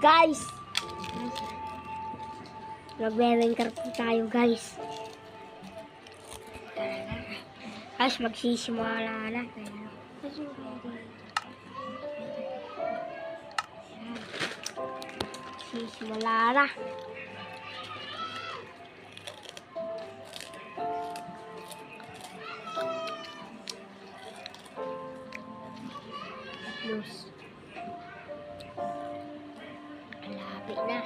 guys. Magbe-Minecraft tayo guys. Guys, magsisimula na. Magsisimula na. Plus. Malapit na.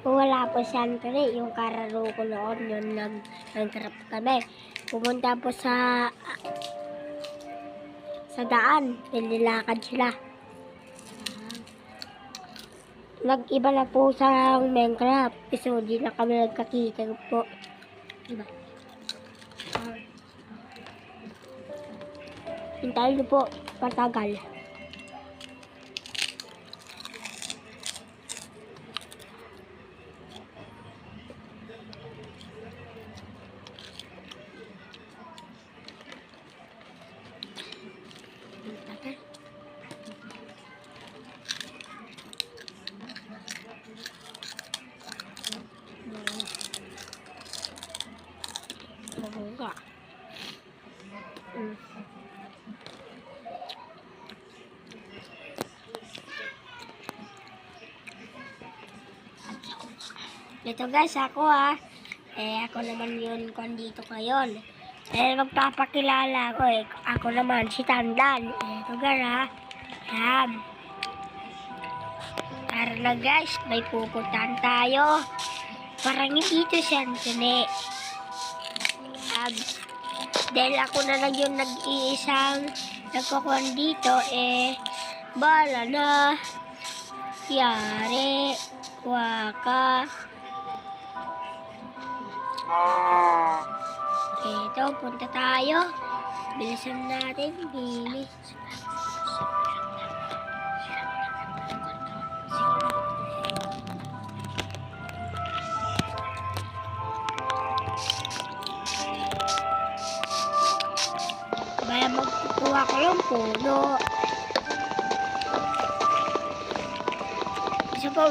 Wala po si Anthony, yung kararo ko noon, yun nag-trap kami. Pumunta po sa daan, nililakad sila. Nag-iba na po sa Minecraft, so di na kami nagkakita po. Diba? Hintayin niyo po, patagal. Mabuga. Ito guys, ako ako naman yun kung dito ngayon. Magpapakilala ko ako naman si Tandan. Ito guys Yan. Tara na guys, may pupuntahan tayo. Parang dito si Anthony. Dahil ako na lang yung nag-iisang nagkukuhan dito, bala na. Yari. Waka. Ito, punta tayo. Bilisan natin, bilis. Kaya magkukuha ko yung puno. Isa po,